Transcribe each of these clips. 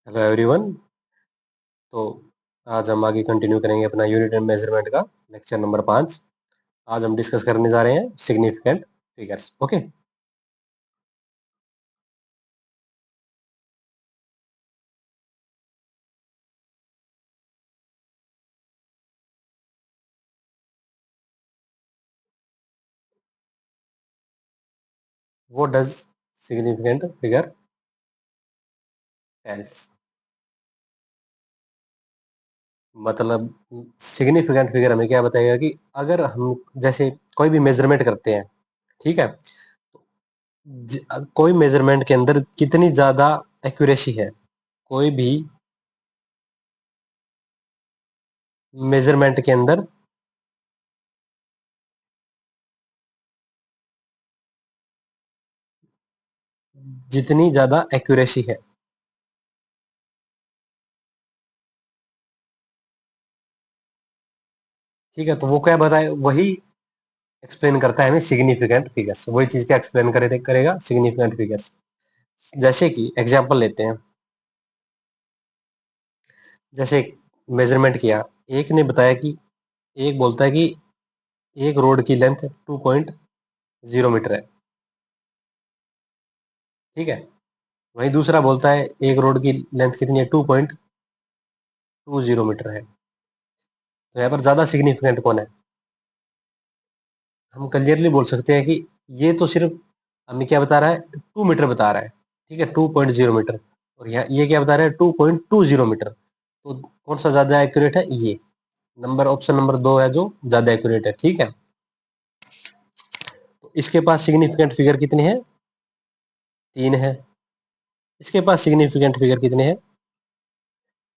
Hello everyone. तो आज हम आगे कंटिन्यू करेंगे अपना यूनिट एंड मेजरमेंट का लेक्चर नंबर 5। आज हम डिस्कस करने जा रहे हैं significant figures. Okay, what does significant figure tells? मतलब सिग्निफिकेंट फिगर हमें क्या बताएगा कि अगर हम जैसे कोई भी मेजरमेंट करते हैं, ठीक है, कोई मेजरमेंट के अंदर कितनी ज्यादा एक्यूरेसी है, कोई भी मेजरमेंट के अंदर जितनी ज्यादा एक्यूरेसी है, ठीक है, तो वो क्या बताए, वही एक्सप्लेन करता है हमें सिग्निफिकेंट फिगर्स। वही चीज क्या एक्सप्लेन करेगा सिग्निफिकेंट फिगर्स। जैसे कि एग्जांपल लेते हैं, जैसे मेजरमेंट किया, एक ने बताया कि एक बोलता है कि एक रोड की लेंथ 2.0 मीटर है, ठीक है। वहीं दूसरा बोलता है एक रोड की लेंथ कितनी है, 2.20 मीटर है। तो यहाँ पर ज्यादा सिग्निफिकेंट कौन है? हम क्लियरली बोल सकते हैं कि ये तो सिर्फ हमें क्या बता रहा है, 2 मीटर बता रहा है, ठीक है, 2.0 मीटर। और यहाँ ये क्या बता रहा है, 2.20 मीटर। तो कौन सा ज्यादा एक्यूरेट है? ये नंबर, ऑप्शन नंबर 2 है जो ज्यादा एक्यूरेट है, ठीक है। तो इसके पास सिग्निफिकेंट फिगर कितने हैं? 3 है। इसके पास सिग्निफिकेंट फिगर कितने हैं?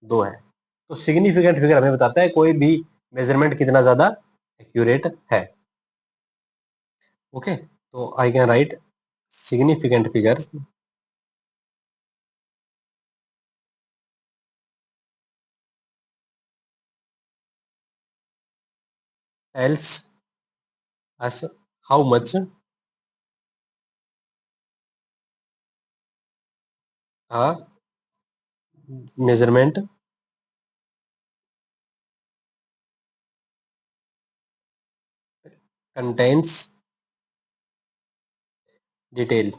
2 है। तो सिग्निफिकेंट फिगर हमें बताता है कोई भी मेजरमेंट कितना ज्यादा एक्यूरेट है। ओके, तो I can write significant figure else as how much a measurement contains detail।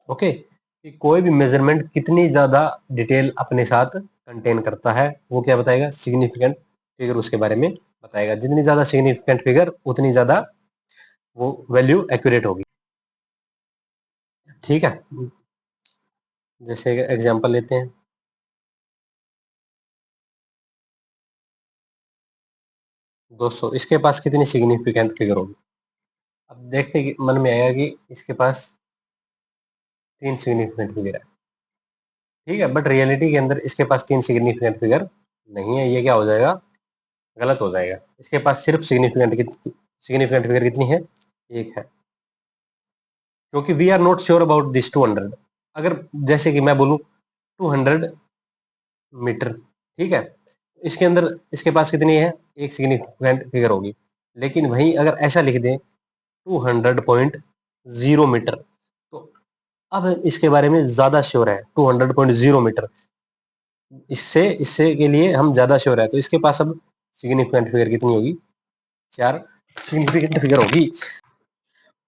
Okay, कि कोई भी मेजरमेंट कितनी ज्यादा डिटेल अपने साथ कंटेन करता है, वो क्या बताएगा, सिग्निफिकेंट फिगर उसके बारे में बताएगा। जितनी ज्यादा सिग्निफिकेंट फिगर उतनी ज्यादा वो वैल्यू एक्यूरेट होगी, ठीक है। जैसे एग्जांपल लेते हैं, 200, इसके पास कितनी सिग्निफिकेंट फिगर होगी? अब देखते हैं कि मन में आएगा कि इसके पास 3 सिग्निफिकेंट फिगर है, ठीक है, बट रियलिटी के अंदर इसके पास 3 सिग्निफिकेंट फिगर नहीं है। ये क्या हो जाएगा, गलत हो जाएगा। इसके पास सिर्फ सिग्निफिकेंट फिगर कितनी है? एक है, क्योंकि we are not sure about this 200। अगर जैसे कि मैं बोलूं 200 मीटर, ठीक है, इसके अंदर इसके पास कितनी है, एक सिग्निफिकेंट फिगर होगी। लेकिन वहीं अगर ऐसा लिख दें 200.0 मीटर, तो अब इसके बारे में ज्यादा श्योर है 200.0 मीटर। इससे इससे के लिए हम ज्यादा श्योर है, तो इसके पास अब सिग्निफिकेंट फिगर कितनी होगी? 4 सिग्निफिकेंट फिगर होगी।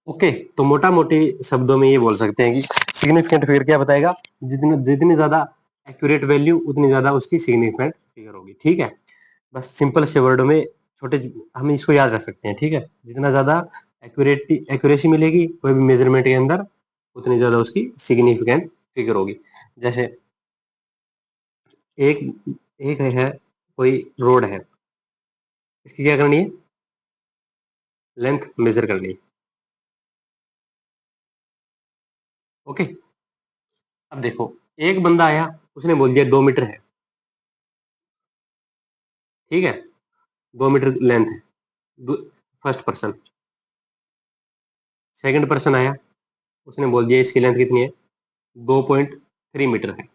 ओके, तो मोटा मोटी शब्दों में ये बोल सकते हैं कि सिग्निफिकेंट फिगर क्या बताएगा, जितनी जितनी ज्यादा एक्यूरेट वैल्यू उतनी ज्यादा उसकी सिग्निफिकेंट फिगर होगी, ठीक है। बस सिंपल से वर्ड में छोटे, हम इसको याद रख सकते हैं, ठीक है। जितना ज्यादा एक्यूरेसी मिलेगी कोई भी मेजरमेंट के अंदर, उतनी ज्यादा उसकी सिग्निफिकेंट फिगर होगी। जैसे एक एक है, कोई रोड है, इसकी क्या करनी है, लेंथ मेजर करनी है। ओके, अब देखो, एक बंदा आया, उसने बोल दिया 2 मीटर है, ठीक है, 2 मीटर लेंथ है। फर्स्ट पर्सन, सेकंड पर्सन आया, उसने बोल दिया इसकी लेंथ कितनी है, 2.3 मीटर है,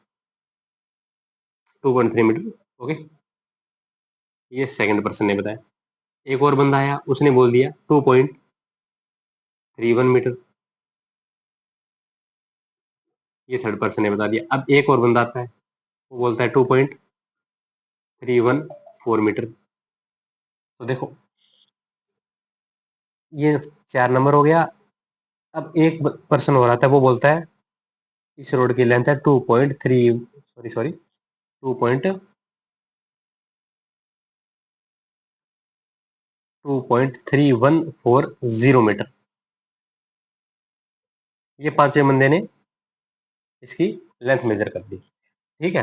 2.3 मीटर। ओके, ये सेकंड पर्सन ने बताया। एक और बंदा आया, उसने बोल दिया 2.31 मीटर, ये थर्ड पर्सन ने बता दिया। अब एक और बंदा आता है, वो बोलता है 2.314 मीटर। तो देखो ये 4 नंबर हो गया। अब एक पर्सन हो रहा था, वो बोलता है इस रोड की लेंथ है 2.3140 मीटर। ये पांचवें बंदे ने इसकी लेंथ मेजर कर दी। ठीक है,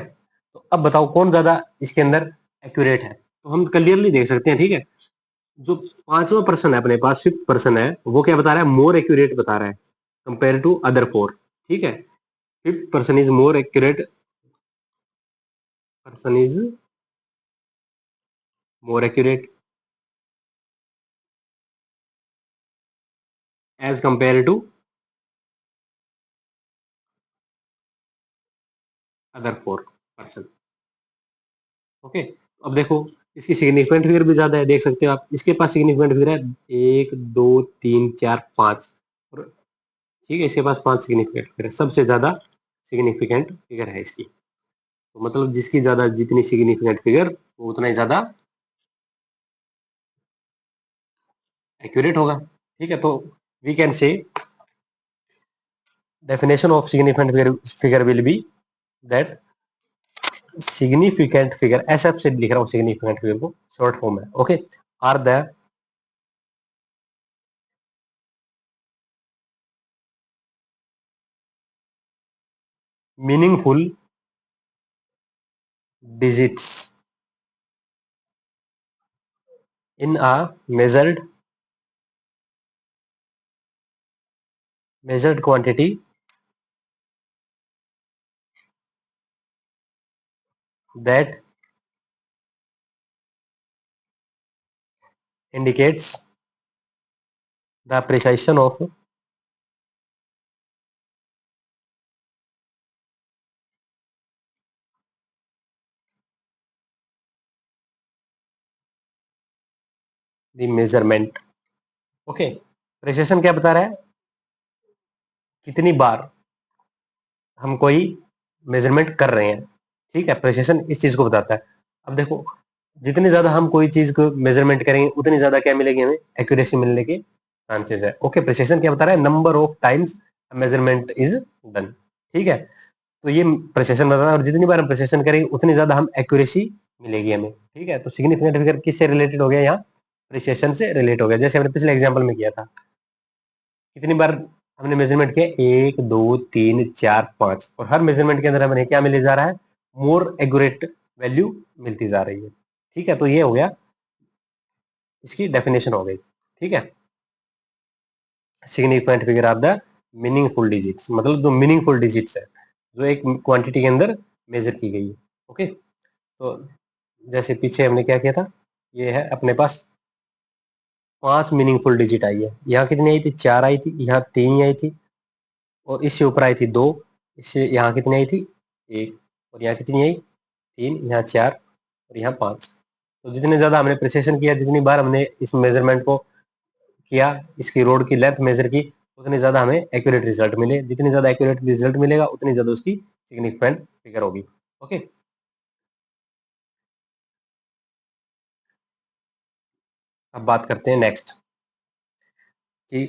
तो अब बताओ कौन ज्यादा इसके अंदर एक्यूरेट है। तो हम क्लियरली देख सकते हैं। ठीक है, जो पांचवा पर्सन है अपने पास, फिफ्थ पर्सन है, वो क्या बता रहा है, मोर एक्यूरेट बता रहा है कंपेयर टू अदर 4। ठीक है, fifth person is more accurate, person is more accurate as compare to other 4 person. Okay, अब देखो इसकी सिग्निफिकेंट फिगर भी ज्यादा है, देख सकते हो आप। इसके पास सिग्निफिकेंट फिगर है 1 2 3 4 5। और ठीक है, इसके पास 5 सिग्निफिकेंट फिगर है, सबसे ज्यादा सिग्निफिकेंट फिगर है इसकी। तो मतलब जिसकी ज्यादा, जितनी सिग्निफिकेंट फिगर, वो उतना ही ज्यादा एक्यूरेट होगा। ठीक है, तो we can say definition of significant figure will be that significant figure, ऐसा से लिख रहा हूँ significant figure को शॉर्ट फॉर्म में। Okay, are the meaningful digits in a measured quantity that indicates the precision of the measurement। Okay, precision क्या बता रहा है, कितनी बार हम कोई मेजरमेंट कर रहे हैं। ठीक है, प्रिसिशन इस चीज को बताता है। अब देखो जितनी ज्यादा हम कोई चीज को मेजरमेंट करेंगे, उतनी ज्यादा क्या मिलेगी हमें, एक्यूरेसी मिलने के चांसेस है। ओके, प्रिसिशन क्या बता रहा है, number of times measurement is done. ठीक है, तो ये प्रिसिशन बता रहा है, और जितनी बार हम प्रिसिशन करेंगे उतनी ज्यादा हम एक्यूरेसी मिलेगी हमें। ठीक है, तो सिग्निफिकेंट फिगर किससे रिलेटेड हो गया, यहाँ प्रिसिशन से रिलेट हो गया। जैसे हमने पिछले एग्जाम्पल में किया था, कितनी बार हमने मेजरमेंट किया, 1 2 3 4 5, और हर मेजरमेंट के अंदर हमें क्या मिले जा रहा है, मोर एक्यूरेट वैल्यू मिलती जा रही है। ठीक है, तो ये हो गया, इसकी डेफिनेशन हो गई। ठीक है, significant figure of the meaningful digits, मतलब जो मीनिंगफुल डिजिट्स है, जो एक क्वांटिटी के अंदर मेजर की गई है। ओके, तो जैसे पीछे हमने क्या किया था, ये है अपने पास 5 मीनिंगफुल डिजिट आई है। यहाँ कितनी आई थी, 4 आई थी, यहाँ 3 आई थी, और इससे ऊपर आई थी 2, इससे यहाँ कितनी आई थी 1, और यहाँ कितनी आई 3, यहाँ 4, और यहाँ 5। तो जितने ज़्यादा हमने प्रिसिशन किया, जितनी बार हमने इस मेजरमेंट को किया, इसकी रोड की लेंथ मेजर की, उतनी ज़्यादा हमें एक्यूरेट रिजल्ट मिले। जितनी ज़्यादा एक्यूरेट रिजल्ट मिलेगा, उतनी ज़्यादा उसकी सिग्निफिकेंट फिगर होगी। ओके, अब बात करते हैं नेक्स्ट कि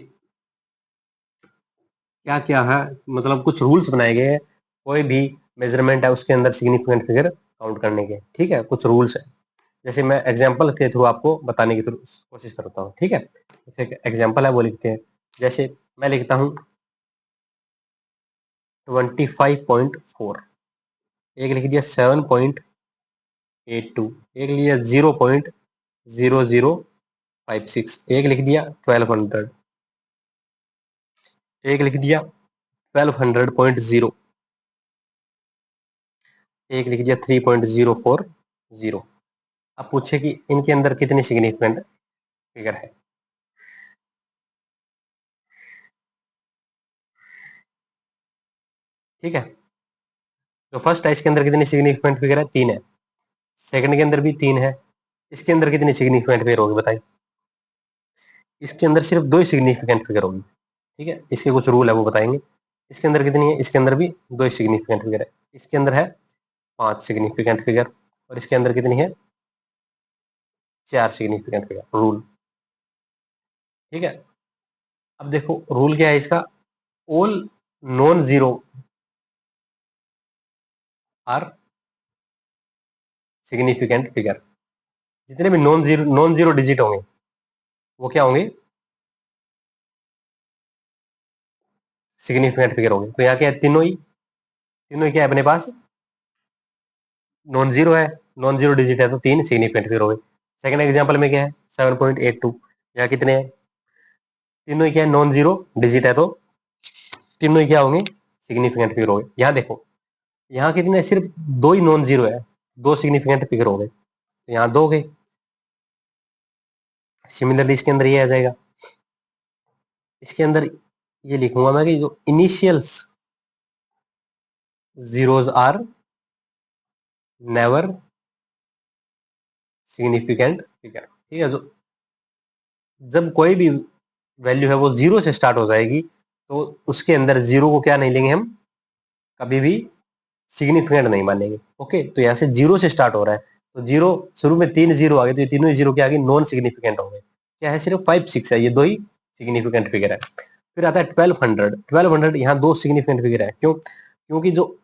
क्या क्या है, मतलब कुछ रूल्स बनाए गए हैं कोई भी मेजरमेंट है उसके अंदर सिग्निफिकेंट फिगर काउंट करने के। ठीक है, कुछ रूल्स है, जैसे मैं एग्जांपल के थ्रू आपको बताने की कोशिश करता हूँ। ठीक है, जैसे एक एग्जांपल है वो लिखते हैं। जैसे मैं लिखता हूँ 25.4, एक लिख दिया 7.82, एक लिख दिया 0.0056, एक लिख दिया 1200, एक लिख दिया 1200.0, एक लिख दिया 3.040। अब पूछे कि इनके अंदर कितनी सिग्निफिकेंट फिगर है। ठीक है, तो फर्स्ट है, इसके अंदर कितनी सिग्निफिकेंट फिगर है, 3 है। सेकंड के अंदर भी 3 है। इसके अंदर कितनी सिग्निफिकेंट फिगर होगी बताइए। इसके अंदर सिर्फ 2 ही सिग्निफिकेंट फिगर होगी। ठीक है, इसके कुछ रूल है वो बताएंगे। इसके अंदर कितनी है, इसके अंदर भी 2 सिग्निफिकेंट फिगर है, इसके अंदर है 5 सिग्निफिकेंट फिगर, और इसके अंदर कितनी है, 4 सिग्निफिकेंट फिगर। रूल, ठीक है। अब देखो रूल क्या है इसका, all non zero are significant figure. जितने भी नॉन जीरो डिजिट होंगे वो क्या होंगे, सिग्निफिकेंट फिगर होंगे। तो यहाँ क्या है, तीनों ही क्या है अपने पास, नॉन जीरो है, नॉन जीरो डिजिट है, तो 3 सिग्निफिकेंट फिगर हो गए। सेकंड एग्जांपल में क्या है, 7.82, यहाँ कितने हैं, तीनों ही क्या है, नॉन जीरो डिजिट है, तो तीनों ही क्या होंगे, सिग्निफिकेंट फिगर हो गए। यहाँ देखो, यहाँ कितने, सिर्फ 2 ही नॉन जीरो है, 2 सिग्निफिकेंट फिगर हो गए, तो यहाँ 2 हो गए। सिमिलरली इसके अंदर ये आ जाएगा, इसके अंदर ये लिखूंगा मैं कि जो initials zeros are never significant figure, ठीक है। जो जब कोई भी वैल्यू है वो जीरो से स्टार्ट हो जाएगी, तो उसके अंदर जीरो को क्या नहीं लेंगे हम, कभी भी सिग्निफिकेंट नहीं मानेंगे। ओके, तो यहाँ से जीरो से स्टार्ट हो रहा है, तो जीरो, शुरू में 3 जीरो आ गए, तो ये तीनों ही जीरो क्या आ गए, नॉन सिग्निफिकेंट हो गए। क्या है, सिर्फ 5 6 है, ये 2 ही सिग्निफिकेंट फिगर है। फिर आता है 1200, यहाँ 2 सिग्निफिकेंट फिगर है, क्यों, क्योंकि जो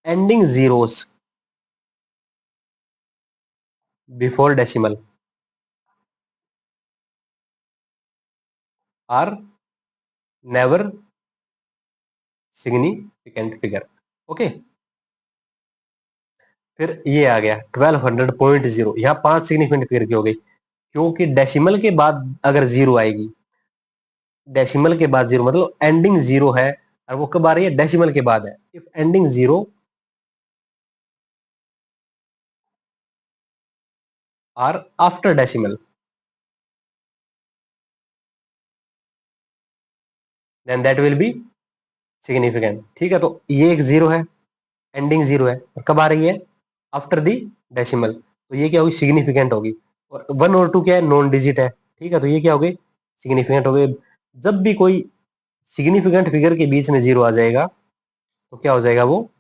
ending zeros before decimal are never significant figure. Okay, फिर ये आ गया 1200.0, यहाँ 5 सिग्निफिकेंट फिगर की हो गई, क्योंकि डेसिमल के बाद अगर जीरो आएगी, डेसिमल के बाद जीरो मतलब एंडिंग जीरो है, और वो कब आ रही है, डेसिमल के बाद है। If ending zero are after decimal, then that will be significant, ठीक है। तो ये एक जीरो है, एंडिंग जीरो है, और कब आ रही है, आफ्टर दी डेसिमल, तो ये क्या होगी, सिग्निफिकेंट होगी। और 1 और 2 क्या है, नॉन डिजिट है, ठीक है, तो ये क्या हो गई, सिग्निफिकेंट हो गई। जब भी कोई सिग्निफिकेंट फिगर के बीच में जीरो आ जाएगा, तो क्या हो जाएगा, वो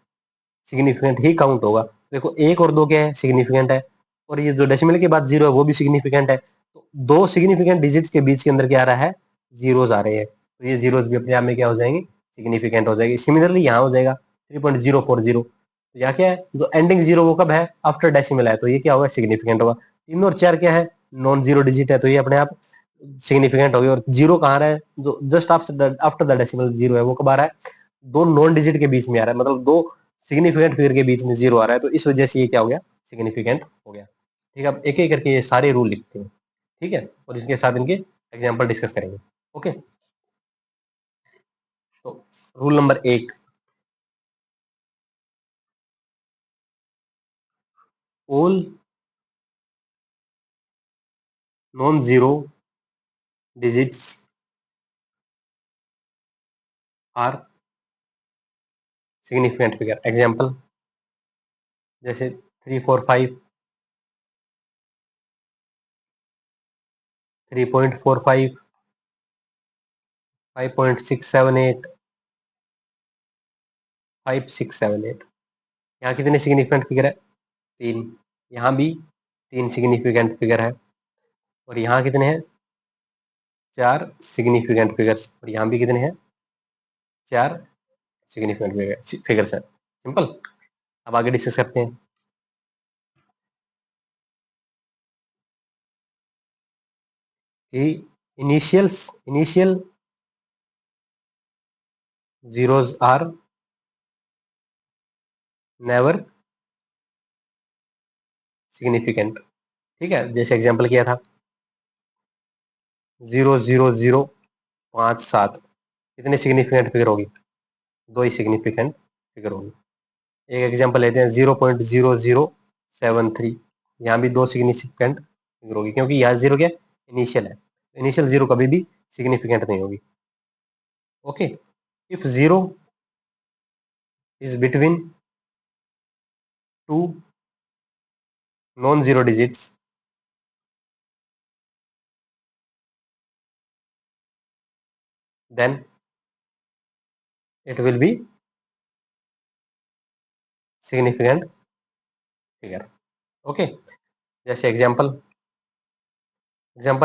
सिग्निफिकेंट ही काउंट होगा। देखो 1 और 2 क्या है, सिग्निफिकेंट है, और ये जो डेसिमल के बाद जीरो है वो भी सिग्निफिकेंट है, तो 2 सिग्निफिकेंट डिजिट्स के बीच के अंदर क्या आ रहा है, जीरोज आ रहे हैं, तो ये जीरोज भी अपने आप में क्या हो जाएंगे, सिग्निफिकेंट हो जाएगी। सिमिलरली यहाँ हो जाएगा 3.040, तो यहाँ क्या है, जो एंडिंग जीरो वो कब है, आफ्टर डेसिमल है, तो ये क्या होगा, सिग्निफिकेंट होगा। 3 और 4 क्या है, नॉन जीरो डिजिट है, तो ये अपने आप सिग्निफिकेंट होगी। और जीरो कहाँ आ रहा है, जो just after the decimal zero है, वो कब आ रहा है, 2 नॉन डिजिट के बीच में आ रहा है, मतलब 2 सिग्निफिकेंट फिगर के बीच में जीरो आ रहा है, तो इस वजह से ये क्या हो गया, सिग्निफिकेंट हो गया। ठीक है, अब एक एक करके ये सारे रूल लिखते हैं, ठीक है, और इसके साथ इनके एग्जाम्पल डिस्कस करेंगे। ओके, तो rule number 1, all non zero digits are significant figure. Example जैसे 345, 3.45, 5.678, 5.678। यहाँ कितने सिग्निफिकेंट फिगर है, 3। यहाँ भी 3 सिग्निफिकेंट फिगर है, और यहाँ कितने हैं, 4 सिग्निफिकेंट फिगर्स, और यहाँ भी कितने हैं, 4 सिग्निफिकेंट फिगर्स है। सिंपल। अब आगे डिस्कस करते हैं कि initial zeros are never significant, ठीक है। जैसे एग्जांपल किया था 0.0057, कितने सिग्निफिकेंट फिगर होगी, 2 ही सिग्निफिकेंट फिगर होगी। एक एग्जांपल लेते हैं 0.0073, यहाँ भी 2 सिग्निफिकेंट फिगर होगी, क्योंकि यहाँ जीरो क्या, इनिशियल है, इनिशियल जीरो कभी भी सिग्निफिकेंट नहीं होगी। Okay, if zero is between 2 non zero digits, then it will be significant figure. Okay, जैसे एग्जाम्पल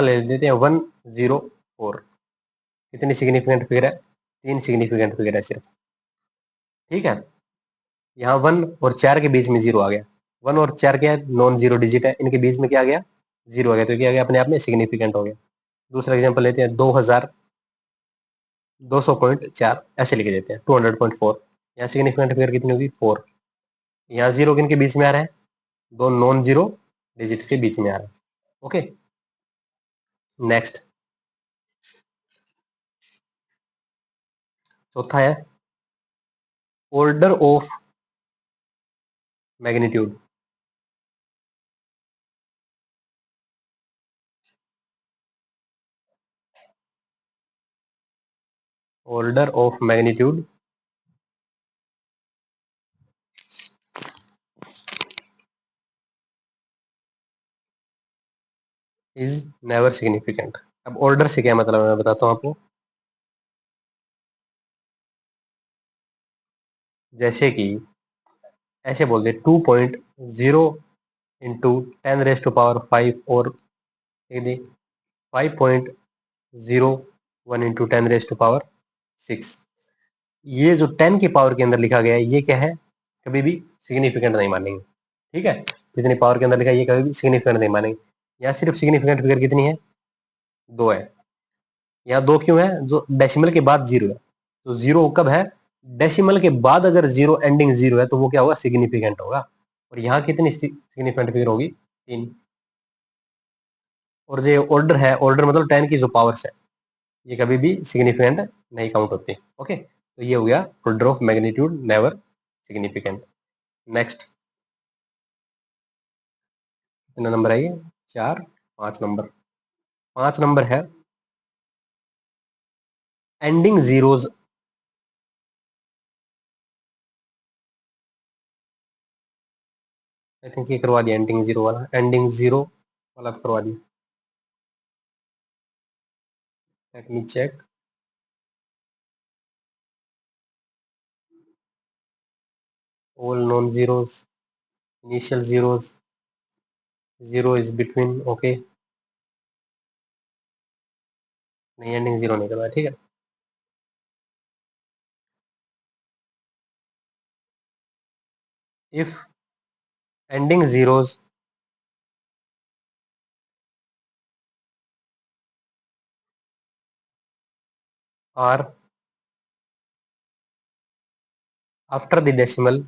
ले लेते हैं 104। कितनी सिग्निफिकेंट फिगर है? 3 सिग्निफिकेंट फिगर है सिर्फ। ठीक है, यहाँ 1 और 4 के बीच में 0 आ गया। 1 और 4 क्या है? नॉन जीरो डिजिट है, इनके बीच में क्या आ गया? 0 आ गया, तो क्या आ गया? अपने आप में सिग्निफिकेंट हो गया। दूसरा एग्जाम्पल लेते हैं 2,200.4, ऐसे लिखे देते हैं 200.4। यहाँ सिग्निफिकेंट फिगर कितनी होगी? 4। यहाँ 0 किन के बीच में आ रहा है? दो नॉन जीरो डिजिट के बीच में आ रहा है। ओके, नेक्स्ट चौथा है order of magnitude. Order of magnitude is never significant. अब ऑर्डर से क्या मतलब है मैं बताता हूँ आपको। जैसे कि ऐसे बोल दे 2.0 इंटू 10⁻⁵ और 5.01 इंटू 10⁻⁶। ये जो 10 की पावर के अंदर लिखा गया है ये क्या है? कभी भी सिग्निफिकेंट नहीं मानेंगे। ठीक है, जितनी पावर के अंदर लिखा है ये कभी भी सिग्निफिकेंट नहीं मानेंगे। यहाँ सिर्फ सिग्निफिकेंट फिगर कितनी है? 2 है। यहाँ 2 क्यों है? जो डेसिमल के बाद 0 है, तो 0 कब है? डेसिमल के बाद अगर 0 एंडिंग 0 है तो वो क्या होगा? सिग्निफिकेंट होगा। और यहाँ कितनी सिग्निफिकेंट फिगर होगी? 3। और जो ऑर्डर है, ऑर्डर मतलब 10 की जो पावर्स है, ये कभी भी सिग्निफिकेंट नहीं काउंट होती। ओके, तो ये हो गया order of magnitude never significant. Next, कितना नंबर है ये? 4। 5 नंबर। 5 नंबर है एंडिंग जीरोज। आई थिंक ये करवा दिया एंडिंग जीरो वाला, एंडिंग जीरो वाला करवा दिया। Let me check. All non zeros, initial zeros, zero is between. Okay, नहीं एंडिंग जीरो नहीं करवाया। ठीक है, if ending zeros are after the decimal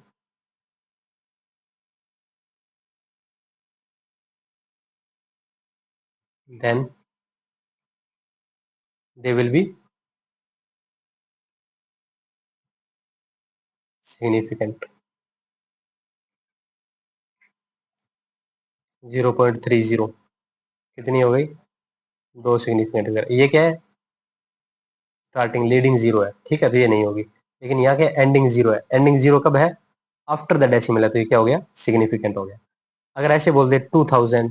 then they will be significant। 0.30 कितनी हो गई? 2 सिग्निफिकेंट फिगर। ये क्या है? स्टार्टिंग लीडिंग जीरो है। ठीक है, तो ये नहीं होगी। लेकिन यहाँ क्या एंडिंग जीरो है? एंडिंग जीरो कब है? आफ्टर द डेसिमल है, तो ये क्या हो गया? सिग्निफिकेंट हो गया। अगर ऐसे बोल दे 2000,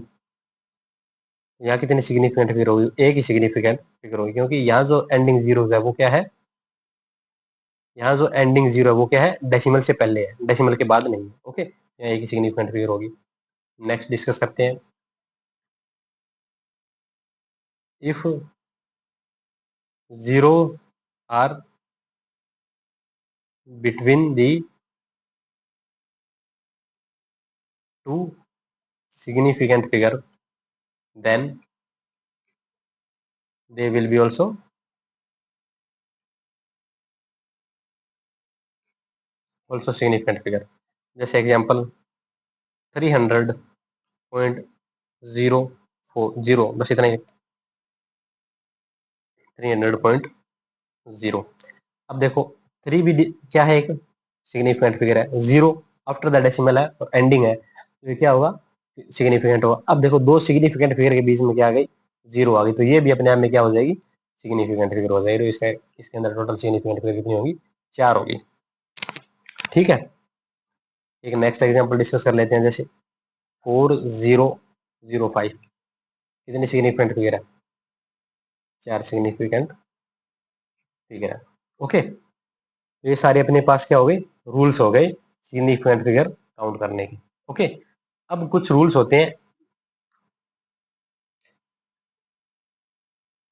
यहाँ कितनी सिग्निफिकेंट फिगर होगी? एक ही सिग्निफिकेंट फिगर होगी, क्योंकि यहाँ जो एंडिंग जीरो है वो क्या है? यहाँ जो एंडिंग जीरो है वो क्या है? डेसिमल से पहले है, डेसिमल के बाद नहीं है। ओके, यहाँ एक ही सिग्निफिकेंट फिगर होगी। नेक्स्ट डिस्कस करते हैं। If zero are between the two significant figure then they will be also significant figure। जैसे एग्जांपल 300.040, बस इतना ही। 300.0। अब देखो 3 भी क्या है? एक सिग्निफिकेंट फिगर है। 0 आफ्टर द डेसिमल है और एंडिंग है, तो ये क्या होगा? सिग्निफिकेंट होगा। अब देखो दो सिग्निफिकेंट फिगर के बीच में क्या आ गई? 0 आ गई, तो ये भी अपने आप में क्या हो जाएगी? सिग्निफिकेंट फिगर हो जाएगी। तो इसके अंदर टोटल सिग्निफिकेंट फिगर कितनी होगी? 4 होगी। ठीक है, एक नेक्स्ट एग्जांपल डिस्कस कर लेते हैं। जैसे 4005 कितनी सिग्निफिकेंट फिगर है? 4 सिग्निफिकेंट फिगर है। ओके, तो ये सारे अपने पास क्या हो गए, रूल्स हो गए सिग्निफिकेंट फिगर काउंट करने के। ओके, अब कुछ रूल्स होते हैं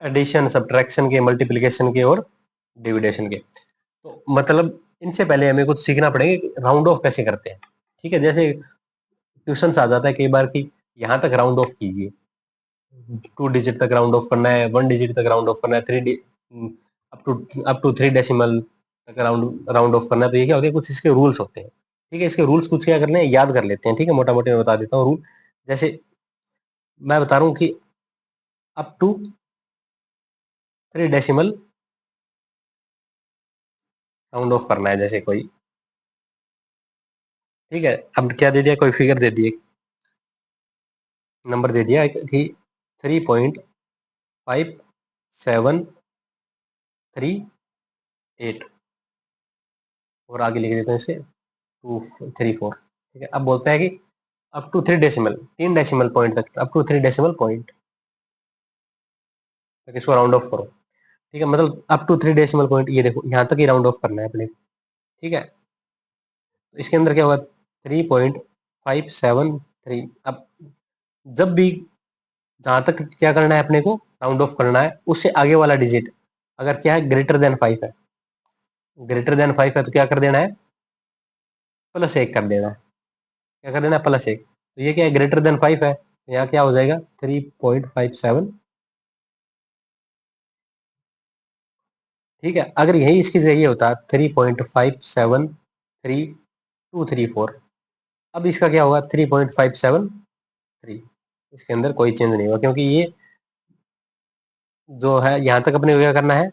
एडिशन, सब्ट्रैक्शन के, मल्टीप्लिकेशन के और डिविडेशन के। तो मतलब इनसे पहले हमें कुछ सीखना पड़ेगा राउंड ऑफ कैसे करते हैं। ठीक है, जैसे क्वेश्चन आ जाता है कई बार कि यहाँ तक राउंड ऑफ कीजिए, 2 डिजिट तक राउंड ऑफ करना है, 1 डिजिट तक राउंड ऑफ करना है, अप टू 3 डेसिमल तक राउंड राउंड ऑफ करना है। तो ये क्या होते हैं, कुछ इसके रूल्स होते हैं। ठीक है, इसके रूल्स कुछ क्या करने हैं, याद कर लेते हैं। ठीक है, मोटा मोटी मैं बता देता हूँ रूल। जैसे मैं बता रहा हूँ कि up to 3 decimal round off करना है, जैसे कोई, ठीक है, अब क्या दे दिया, कोई फिगर दे दिए, नंबर दे दिया कि 3.5738 और आगे लिख देते हैं इसके 234। ठीक है, अब बोलता है कि up to 3 decimal, 3 decimal point तक, अप टू 3 डेसिमल पॉइंट तक इसको राउंड ऑफ करो। ठीक है, मतलब अप टू 3 डेसिमल पॉइंट, ये देखो यहाँ तक ही राउंड ऑफ करना है अपने को। ठीक है, तो इसके अंदर क्या होगा, 3.573। अब जब भी जहां तक क्या करना है अपने को राउंड ऑफ करना है, उससे आगे वाला डिजिट अगर क्या है, ग्रेटर देन 5 है, ग्रेटर देन 5 है तो क्या कर देना है, +1 कर देना है। क्या कर देना है, +1। तो ये क्या है, ग्रेटर देन 5 है, तो यहाँ क्या हो जाएगा 3.57। ठीक है, अगर यही इसकी जगह ये होता 3.573234, अब इसका क्या होगा 3.573। इसके अंदर कोई चेंज नहीं होगा, क्योंकि ये जो है यहाँ तक अपने को क्या करना है,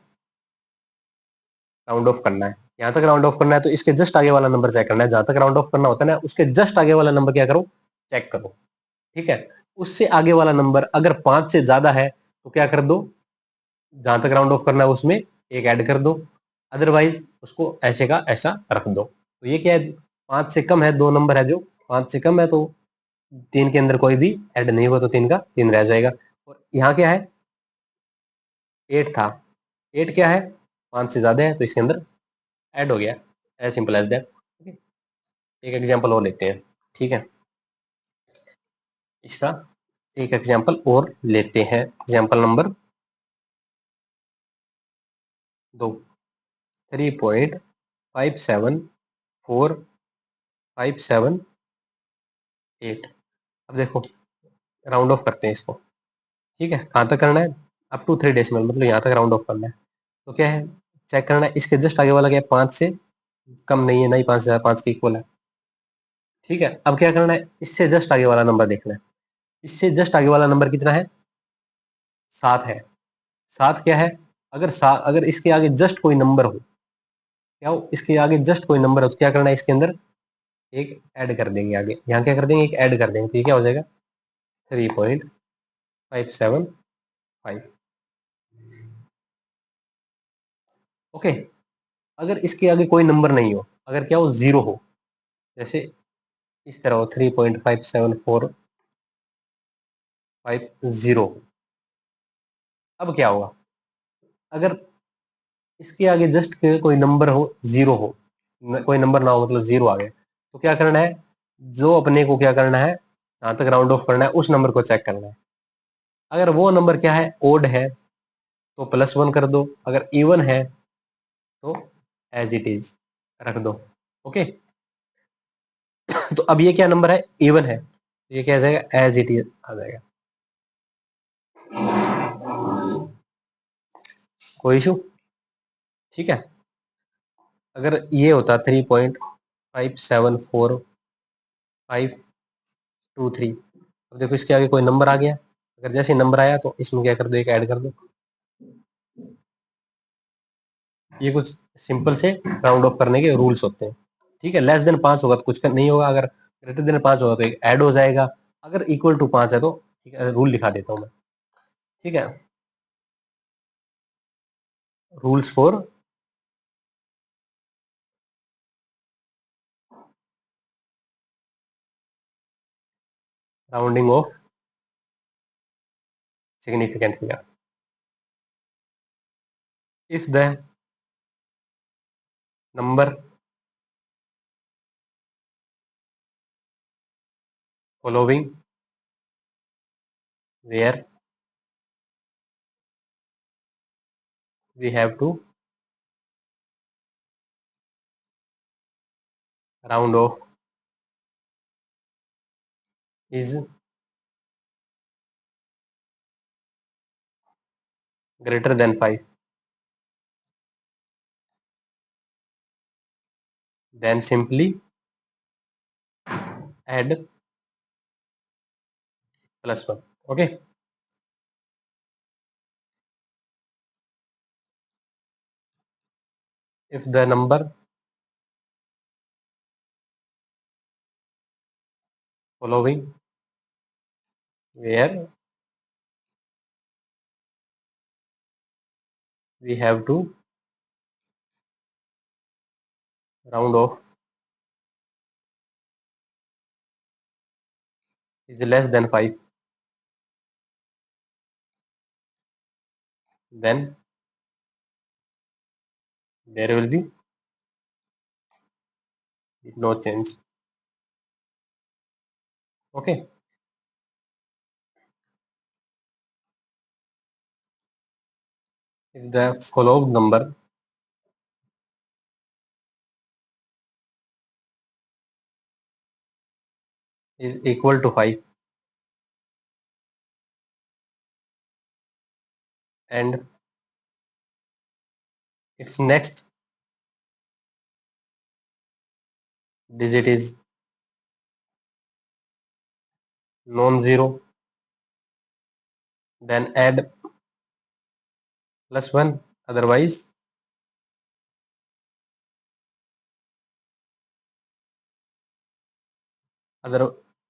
राउंड ऑफ करना है। यहाँ तक राउंड ऑफ करना है तो इसके जस्ट आगे वाला नंबर चेक करना है, जहां तक राउंड ऑफ करना होता है ना, उसके जस्ट आगे वाला नंबर क्या करो, चेक करो। ठीक है, उससे आगे वाला नंबर अगर 5 से ज्यादा है तो क्या कर दो, जहां तक राउंड ऑफ करना है उसमें एक ऐड कर दो, अदरवाइज उसको ऐसे का ऐसा रख दो। तो ये क्या है, 5 से कम है, 2 नंबर है जो 5 से कम है, तो 3 के अंदर कोई भी ऐड नहीं हुआ तो 3 का 3 रह जाएगा। और यहाँ क्या है, 8 था, 8 क्या है, 5 से ज्यादा है तो इसके अंदर ऐड हो गया, एज सिंपल एज दैट। एक एग्जाम्पल और लेते हैं। ठीक है, इसका एक एग्जाम्पल और लेते हैं, एग्जाम्पल नंबर 2, 3.574578। अब देखो राउंड ऑफ करते हैं इसको। ठीक है, कहाँ तक करना है, अप टू 3 डेसिमल, मतलब यहाँ तक राउंड ऑफ करना है। तो क्या है, चेक करना है इसके जस्ट आगे वाला क्या है, 5 से कम नहीं है, नहीं 5 से 5 के इक्वल है। ठीक है, अब क्या करना है, इससे जस्ट आगे वाला नंबर देखना है। इससे जस्ट आगे वाला नंबर कितना है, 7 है। 7 क्या है, अगर इसके आगे जस्ट कोई नंबर हो, क्या हो, इसके आगे जस्ट कोई नंबर हो तो क्या करना है, इसके अंदर एक ऐड कर देंगे, आगे यहाँ क्या कर देंगे, एक ऐड कर देंगे, तो ये क्या हो जाएगा 3.575। ओके, अगर इसके आगे कोई नंबर नहीं हो, अगर क्या हो, जीरो हो, जैसे इस तरह हो, 3.57450, अब क्या होगा, अगर इसके आगे जस्ट कोई नंबर हो, जीरो हो, कोई नंबर ना हो, मतलब जीरो आ गया, तो क्या करना है, जो अपने को क्या करना है, जहां तक राउंड ऑफ करना है उस नंबर को चेक करना है। अगर वो नंबर क्या है, ओड है, तो +1 कर दो, अगर इवन है तो एज इट इज रख दो। ओके, तो अब ये क्या नंबर है, इवन है, तो ये क्या आ जाएगा, एज इट इज आ जाएगा। कोई इशू, ठीक है। अगर ये होता 3.574523, अब देखो इसके आगे कोई नंबर आ गया, अगर जैसे नंबर आया तो इसमें क्या कर दो, एक ऐड कर दो। ये कुछ सिंपल से राउंड ऑफ करने के रूल्स होते हैं। ठीक है, लेस देन 5 होगा तो कुछ नहीं होगा, अगर ग्रेटर देन 5 होगा तो एक ऐड हो जाएगा, अगर इक्वल टू 5 है तो ठीक है, रूल लिखा देता हूँ मैं। ठीक है, rules for rounding off significant figure. If the number following where we have to round off is greater than 5, then simply add +1. Okay. If the number following where we have to round off is less than 5, then there will be no change. Okay. If the followed number is equal to 5 and its next digit is non-zero, then add +1, otherwise other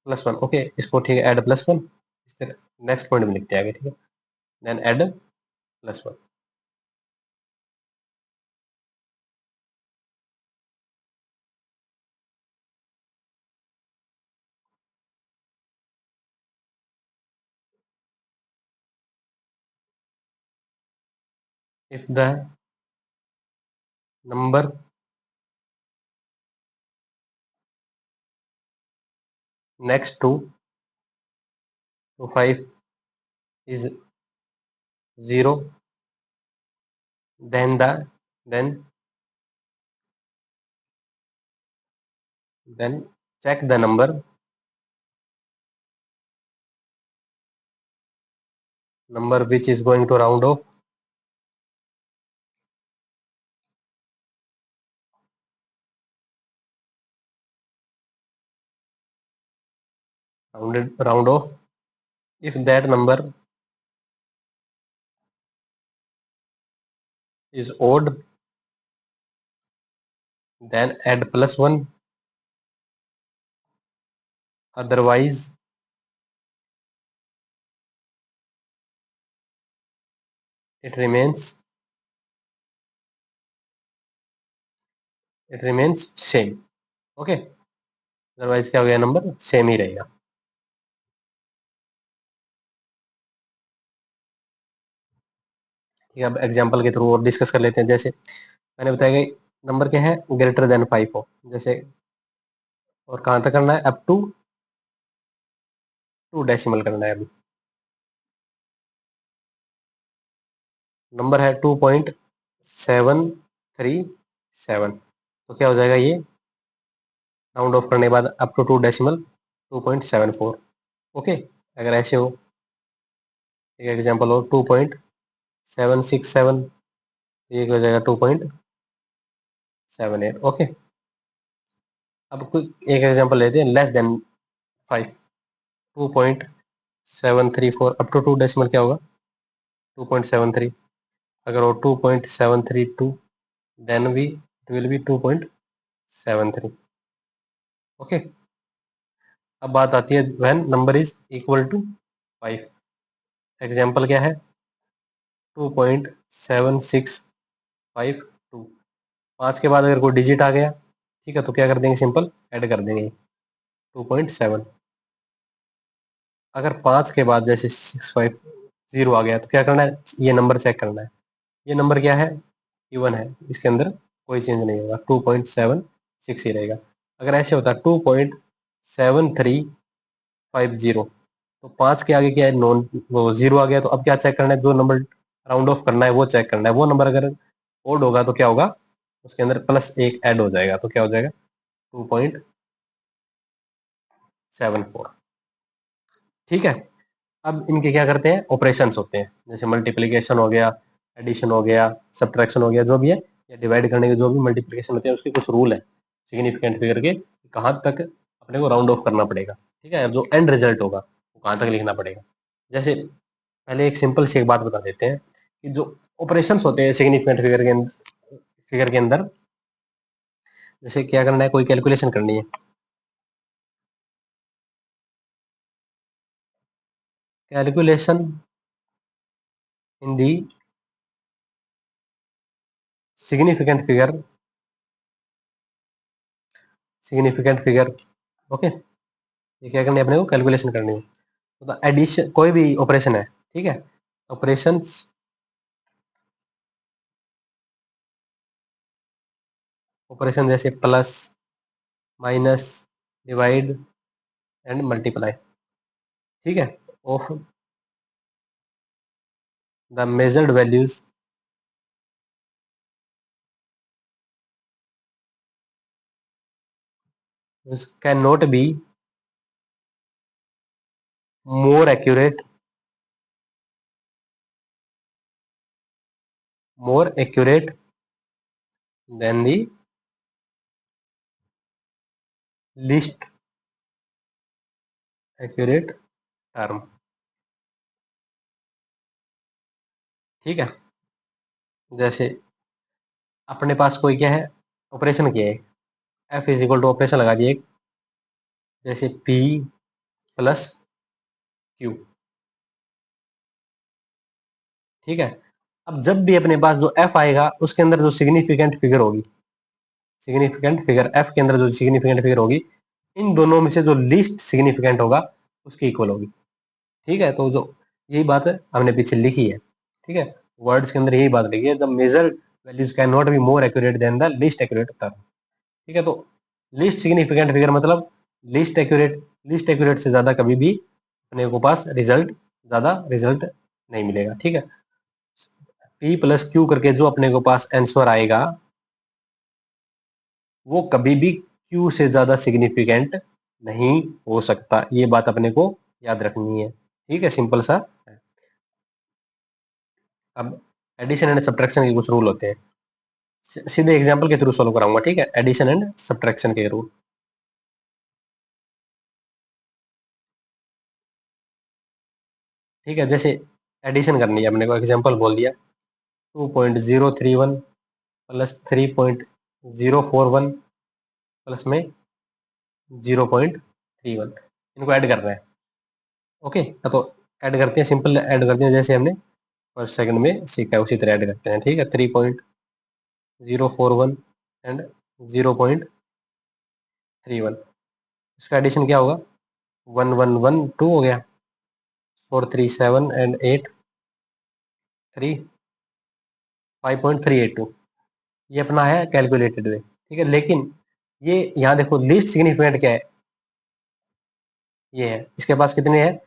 +1. Okay, इसको ठीक है, add +1, इस next point में लिखते हैं आगे, ठीक है, then add +1. If the number next to 5 is 0, then check the number which is going to round off round off. If that number is odd, then add +1, otherwise it remains same. Okay, otherwise क्या हो गया, number same ही रहेगा. ठीक है, अब example के through और discuss कर लेते हैं. जैसे मैंने बताया कि नंबर क्या है, ग्रेटर देन 5 हो, जैसे, और कहाँ तक करना है, अप टू 2 डेसिमल करना है. अभी नंबर है 2.737, तो क्या हो जाएगा, ये राउंड ऑफ करने के बाद अप टू 2 डेसिमल 2.74. ओके, अगर ऐसे हो, एक एग्जांपल हो 2.767, ये हो जाएगा 2.78. ओके, अब कोई एक एग्जांपल लेते हैं, less than 5, 2.734, up to 2 decimal क्या होगा, 2.73. अगर वो 2.732, then we it will be 2.73. Okay, अब बात आती है when number is equal to 5. Example क्या है, 2.7652. 5 के बाद अगर कोई डिजिट आ गया, ठीक है, तो क्या कर देंगे, सिंपल ऐड कर देंगे 2.7. अगर 5 के बाद जैसे 650 आ गया, तो क्या करना है, ये नंबर चेक करना है. ये नंबर क्या है, इवन है, इसके अंदर कोई चेंज नहीं होगा, 2.76 ही रहेगा। अगर ऐसे होता 2.7350, तो 5 के आगे क्या है, नॉन, वो जीरो आ गया, तो अब क्या चेक करना है, जो नंबर राउंड ऑफ करना है वो चेक करना है। वो नंबर अगर ओड होगा तो क्या होगा, उसके अंदर प्लस एक ऐड हो जाएगा, तो क्या हो जाएगा 2.74। ठीक है। अब इनके क्या करते हैं, ऑपरेशंस होते हैं, जैसे मल्टीप्लिकेशन हो गया, एडिशन हो गया, सब्ट्रैक्शन हो गया, जो भी है, या डिवाइड करने के जो भी मल्टीप्लिकेशन होते हैं उसके कुछ रूल है सिग्निफिकेंट फिगर के, कहाँ तक अपने को राउंड ऑफ करना पड़ेगा। ठीक है, जो एंड रिजल्ट होगा वो कहाँ तक लिखना पड़ेगा। जैसे पहले एक सिंपल सी एक बात बता देते हैं कि जो ऑपरेशंस होते हैं सिग्निफिकेंट फिगर के अंदर, जैसे क्या करना है, कोई कैलकुलेशन करनी है, calculation in the significant figure, significant figure, okay. ये क्या करनी है, अपने को कैलकुलेशन करनी है, तो एडिशन कोई भी ऑपरेशन है, ठीक है, ऑपरेशन, ऑपरेशन जैसे plus, minus, divide and multiply, ठीक है, of the measured values cannot B more accurate, more accurate than the least accurate term। ठीक है, जैसे अपने पास कोई क्या है, ऑपरेशन किया है, F is equal to operation लगा दिए एक, जैसे पी प्लस क्यू, ठीक है। अब जब भी अपने पास जो एफ आएगा उसके अंदर जो सिग्निफिकेंट फिगर होगी, सिग्निफिकेंट फिगर एफ के अंदर जो सिग्निफिकेंट फिगर होगी, इन दोनों में से जो लीस्ट सिग्निफिकेंट होगा उसकी इक्वल होगी। ठीक है, तो जो यही बात है हमने पीछे लिखी है, ठीक है, वर्ड्स के अंदर यही बात लिखी है, the measure values cannot be more accurate than the least accurate term. ठीक है, तो लीस्ट सिग्निफिकेंट फिगर मतलब लीस्ट एक्यूरेट, लीस्ट एक्यूरेट से ज्यादा कभी भी अपने को पास रिजल्ट, ज्यादा रिजल्ट नहीं मिलेगा। ठीक है, पी प्लस क्यू करके जो अपने को पास आंसर आएगा वो कभी भी क्यू से ज्यादा सिग्निफिकेंट नहीं हो सकता, ये बात अपने को याद रखनी है। ठीक है, सिंपल सा। अब एडिशन एंड सब्ट्रैक्शन के कुछ रूल होते हैं, सीधे एग्जांपल के थ्रू सॉल्व कराऊंगा। ठीक है, एडिशन एंड सब्ट्रैक्शन के रूल। ठीक है, जैसे एडिशन करनी है अपने को, एग्जांपल बोल दिया 2.031 प्लस 3.041 प्लस में 0.31, इनको ऐड करना है। ओके, तो ऐड करते हैं, सिंपल ऐड करते हैं, जैसे हमने फर्स्ट सेकंड में सीखा है उसी तरह ऐड करते हैं। ठीक है, 3.041 एंड 0.31, इसका एडिशन क्या होगा, 1112 हो गया, 437 एंड 8 3 5.382, ये अपना है कैलकुलेटेड वे। ठीक है, लेकिन ये यहाँ देखो लीस्ट सिग्निफिकेंट क्या है, ये है, इसके पास कितने हैं,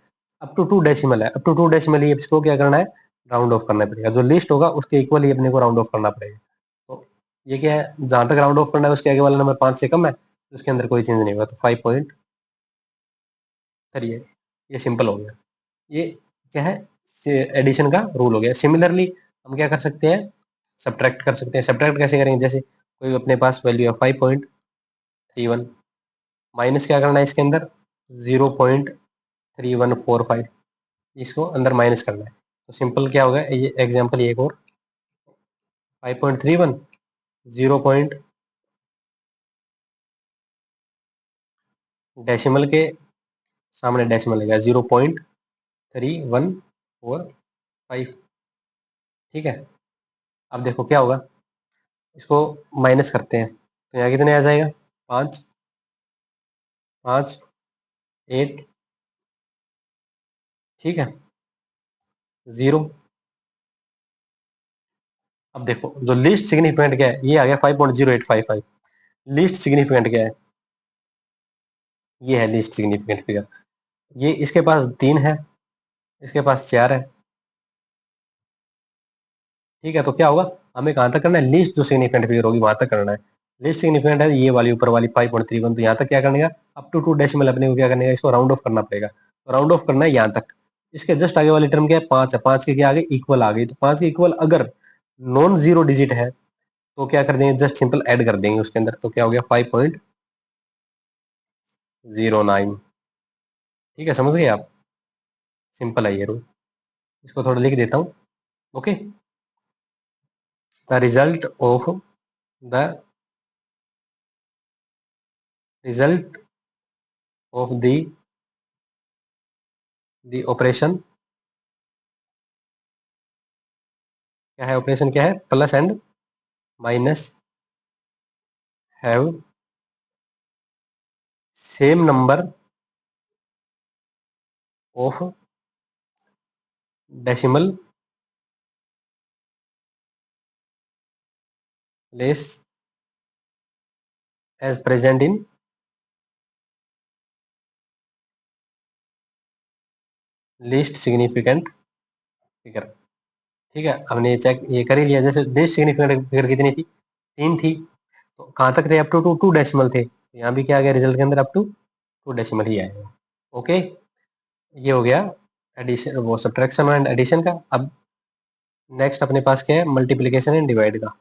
अप टू 2 डेसिमल है, अप टू 2 डेसिमल, ये इसको क्या करना है, राउंड ऑफ करना पड़ेगा, जो लिस्ट होगा उसके इक्वल ही अपने को राउंड ऑफ करना पड़ेगा। तो ये क्या है, जहां तक राउंड ऑफ करना है उसके आगे वाला नंबर 5 से कम है तो उसके अंदर कोई चेंज नहीं होगा, तो 5.3 है, ये सिंपल हो गया। ये क्या है, एडिशन का रूल हो गया। सिमिलरली हम क्या कर सकते हैं, सब्ट्रैक्ट कर सकते हैं। सब्ट्रैक्ट कैसे करेंगे, जैसे कोई अपने पास वैल्यू है 5.31, माइनस क्या करना है इसके अंदर 0.3145, इसको अंदर माइनस करना है। तो सिंपल क्या होगा, ये एग्जांपल एक और 5.31 जीरो पॉइंट डेसिमल के सामने डेसिमल लगा 0.3145। ठीक है, अब देखो क्या होगा, इसको माइनस करते हैं तो यहाँ कितने आ जाएगा, 5, 5, 8, ठीक है, 0, अब देखो जो लीस्ट सिग्निफिकेंट क्या है, ये आ गया 5.0855। लीस्ट सिग्निफिकेंट क्या है, ये है लीस्ट सिग्निफिकेंट फिगर। ये इसके पास 3 है, इसके पास 4 है। ठीक है, तो क्या होगा, हमें कहाँ तक करना है, लीस्ट जो सिग्निफिकेंट फिगर होगी वहां तक करना है। लीस्ट सिग्निफिकेंट है ये वाली ऊपर वाली 5.31, तो यहाँ तक क्या करने का, अप टू 2 डेसिमल अपने को क्या करने का, इसको राउंड ऑफ करना पड़ेगा। तो राउंड ऑफ करना है यहाँ तक। इसके जस्ट आगे वाली टर्म क्या है, 5 है, 5 के क्या आगे इक्वल आ गई, तो 5 के इक्वल अगर नॉन जीरो डिजिट है तो क्या कर देंगे, जस्ट सिंपल ऐड कर देंगे उसके अंदर, तो क्या हो गया 5.09। ठीक है, समझ गए आप, सिंपल है ये रूल। इसको थोड़ा लिख देता हूँ। Okay, the result of the result of the operation, क्या है ऑपरेशन, क्या है, plus and minus have same number of decimal place as present in least significant figure. ठीक है, हमने ये चेक ये कर ही लिया। जैसे लीस्ट सिग्निफिकेंट फिगर कितनी थी, 3 थी, तो कहाँ तक थे, अप टू 2 डेसिमल थे, तो यहाँ भी क्या आ गया रिजल्ट के अंदर, अप टू 2 डेसिमल ही आएगा। ओके, ये हो गया एडिशन, वो सब्ट्रैक्शन एंड एडिशन का। अब नेक्स्ट अपने पास क्या है, मल्टीप्लिकेशन एंड डिवाइड का।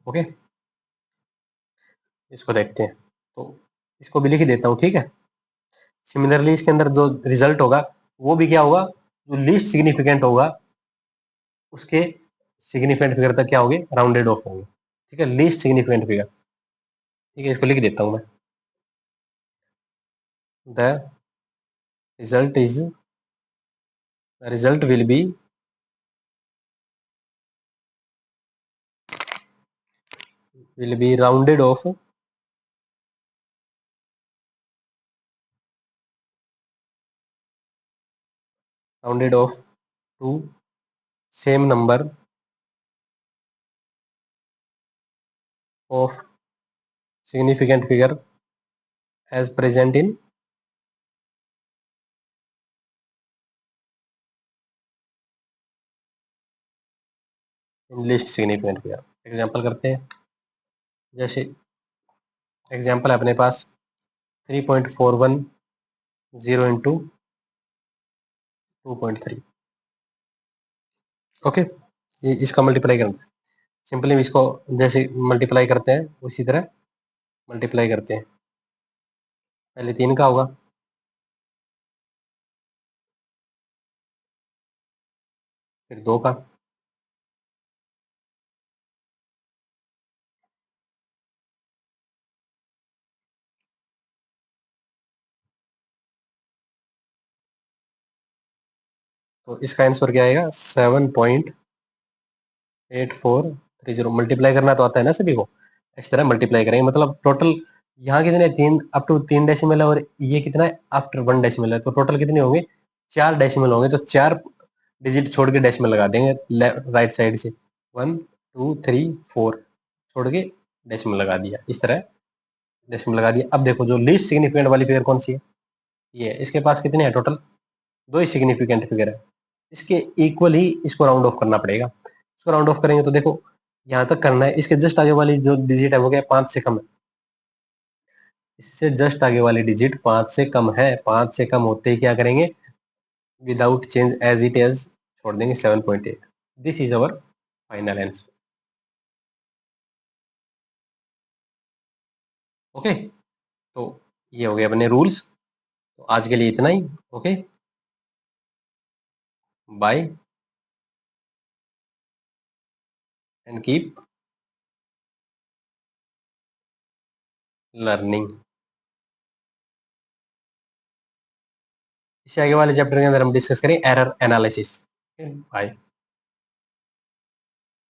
ओके, इसको देखते हैं, तो इसको भी लिख देता हूँ। ठीक है, सिमिलरली इसके अंदर जो रिजल्ट होगा वो भी क्या होगा, जो लीस्ट सिग्निफिकेंट होगा उसके सिग्निफिकेंट फिगर तक क्या होंगे, राउंडेड ऑफ होंगे। ठीक है, लीस्ट सिग्निफिकेंट फिगर। ठीक है, इसको लिख देता हूँ मैं। The result is the result will be rounded off to same number of significant figure as present in least significant figure. Example करते हैं, जैसे एग्जाम्पल है अपने पास 3.410 इंटू 2.3। ओके, ये इसका मल्टीप्लाई करना है। सिंपली इसको जैसे मल्टीप्लाई करते हैं उसी तरह मल्टीप्लाई करते हैं। पहले 3 का होगा, फिर 2 का, तो इसका आंसर क्या आएगा, 7.8430। मल्टीप्लाई करना तो आता है ना सभी को, इस तरह मल्टीप्लाई करेंगे। मतलब टोटल यहाँ कितने, 3 अप टू 3 डेसिमल है, और ये कितना है, आफ्टर 1 डेसिमल है, तो टोटल कितने होंगे, 4 डेसिमल होंगे। तो 4 डिजिट छोड़ के डेसिमल लगा देंगे राइट साइड से, 1 2 3 4 छोड़ के डेसिमल लगा दिया, इस तरह डेसिमल लगा दिया। अब देखो जो लीस्ट सिग्निफिकेंट वाली फिगर कौन सी है, ये है। इसके पास कितने हैं, टोटल 2 ही सिग्निफिकेंट फिगर है, इसके इक्वल ही इसको राउंड ऑफ करना पड़ेगा। इसको राउंड ऑफ करेंगे तो देखो यहाँ तक करना है, इसके जस्ट आगे वाली जो डिजिट है वो क्या है, 5 से कम है। इससे जस्ट आगे वाली डिजिट 5 से कम है, 5 से कम होते ही क्या करेंगे, without change as it is छोड़ देंगे 7.8। This is our final answer. Okay, तो ये हो गए अपने रूल्स। तो आज के लिए इतना ही। Okay, bye and keep learning. इससे आगे वाले चैप्टर के अंदर हम डिस्कस करें एरर एनालिसिस। बाय।